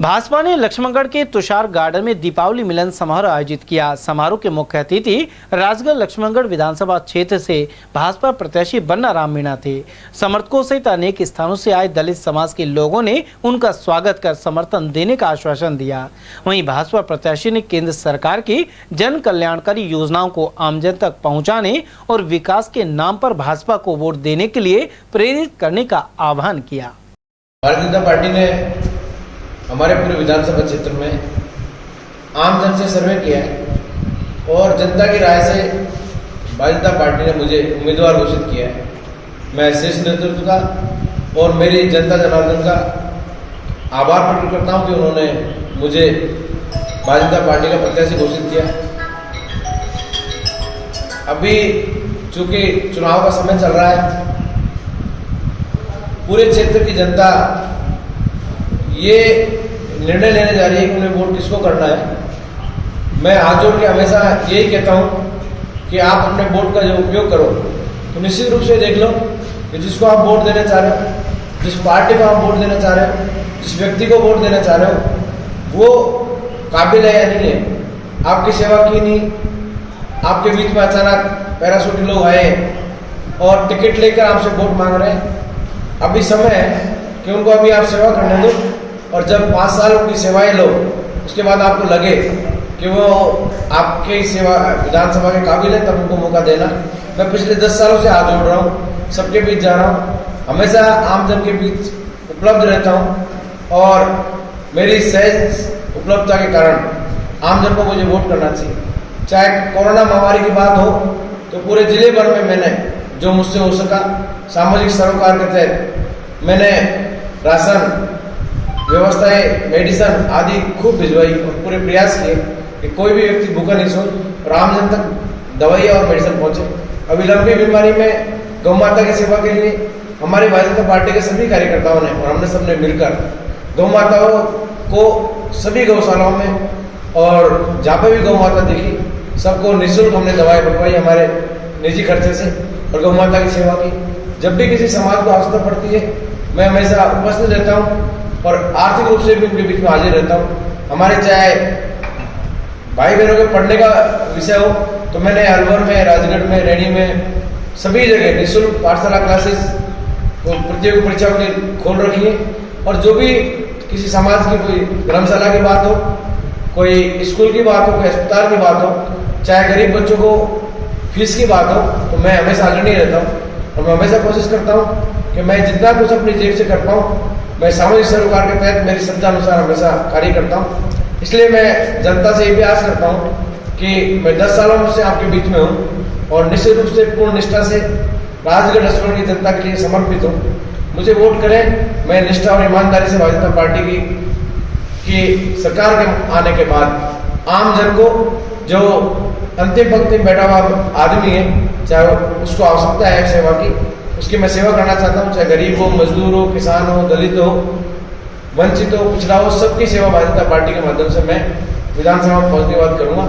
भाजपा ने लक्ष्मणगढ़ के तुषार गार्डन में दीपावली मिलन समारोह आयोजित किया। समारोह के मुख्य अतिथि राजगढ़ लक्ष्मणगढ़ विधानसभा क्षेत्र से भाजपा प्रत्याशी बन्ना राम मीणा थे। समर्थकों सहित अनेक स्थानों से आए दलित समाज के लोगों ने उनका स्वागत कर समर्थन देने का आश्वासन दिया। वहीं भाजपा प्रत्याशी ने केंद्र सरकार की जन कल्याणकारी योजनाओं को आमजन तक पहुँचाने और विकास के नाम पर भाजपा को वोट देने के लिए प्रेरित करने का आह्वान किया। भारतीय जनता पार्टी ने हमारे पूरे विधानसभा क्षेत्र में आम जन से सर्वे किया है और जनता की राय से भारतीय जनता पार्टी ने मुझे उम्मीदवार घोषित किया है। मैं शीर्ष नेतृत्व का और मेरी जनता जनार्दन का आभार प्रकट करता हूं कि उन्होंने मुझे भारतीय जनता पार्टी का प्रत्याशी घोषित किया। अभी चूंकि चुनाव का समय चल रहा है, पूरे क्षेत्र की जनता ये निर्णय लेने जा रही है कि उन्हें वोट किसको करना है। मैं हाथ जोड़ के हमेशा यही कहता हूं कि आप अपने वोट का जो उपयोग करो तो निश्चित रूप से देख लो कि जिसको आप वोट देना चाह रहे हो, जिस पार्टी को आप वोट देना चाह रहे हो, जिस व्यक्ति को वोट देना चाह रहे हो वो काबिल है या नहीं है। आपकी सेवा की नहीं, आपके बीच में अचानक पैराशूटी लोग आए और टिकट लेकर आपसे वोट मांग रहे हैं। अभी समय है कि उनको अभी आप सेवा करने दो और जब 5 साल उनकी सेवाएं लो उसके बाद आपको लगे कि वो आपके सेवा विधानसभा के काबिल है, तब उनको मौका देना। मैं पिछले 10 सालों से हाथ जोड़ रहा हूँ, सबके बीच जा रहा हूँ, हमेशा आमजन के बीच उपलब्ध रहता हूँ और मेरी सहज उपलब्धता के कारण आमजन को मुझे वोट करना चाहिए। चाहे कोरोना महामारी की बात हो तो पूरे जिले भर में मैंने जो मुझसे हो सका सामाजिक सरोकार के तहत मैंने राशन व्यवस्थाएं, मेडिसन आदि खूब भिजवाई और पूरे प्रयास किए कि कोई भी व्यक्ति भूखा नहीं सोए और आमजन तक दवाई और मेडिसन पहुंचे। अभी लंबी बीमारी में गौ माता की सेवा के लिए हमारे भारतीय जनता पार्टी के सभी कार्यकर्ताओं ने और हमने सबने मिलकर गौ माताओं को सभी गौशालाओं में और जहाँ पे भी गौ माता दिखी सबको निःशुल्क हमने दवाई बंटवाई हमारे निजी खर्चे से और गौ माता की सेवा की। जब भी किसी समाज को आवश्यकता पड़ती है मैं हमेशा उपस्थित रहता हूँ और आर्थिक रूप से भी उनके बीच में हाजिर रहता हूँ। हमारे चाहे भाई बहनों के पढ़ने का विषय हो तो मैंने अलवर में, राजगढ़ में, रैनी में सभी जगह निःशुल्क पाठशाला क्लासेस प्रतियोगी परीक्षाओं की खोल रखी है। और जो भी किसी समाज की कोई धर्मशाला की बात हो, कोई स्कूल की बात हो, कोई अस्पताल की बात हो, चाहे गरीब बच्चों को फीस की बात हो तो मैं हमेशा अग्रणी रहता हूँ और मैं हमेशा कोशिश करता हूँ कि मैं जितना कुछ अपनी जेब से कर पाऊँ मैं सामाजिक सरोकार के तहत मेरी श्रद्धा अनुसार हमेशा कार्य करता हूँ। इसलिए मैं जनता से ये भी आस करता हूँ कि मैं 10 सालों से आपके बीच में हूँ और निश्चित रूप से पूर्ण निष्ठा से राजगढ़ लक्ष्मण की जनता के लिए समर्पित हूँ। मुझे वोट करें। मैं निष्ठा और ईमानदारी से भारतीय जनता पार्टी की सरकार के आने के बाद आम जन को जो अंतिम पंक्ति में बैठा हुआ आदमी है, चाहे उसको आवश्यकता है सेवा की, उसकी मैं सेवा करना चाहता हूँ। चाहे गरीब हो, मजदूर हो, किसान हो, दलित हो, वंचित हो, पिछड़ा हो, सबकी सेवा भारतीय जनता पार्टी के माध्यम से मैं विधानसभा में पहुंचने के बाद करूंगा।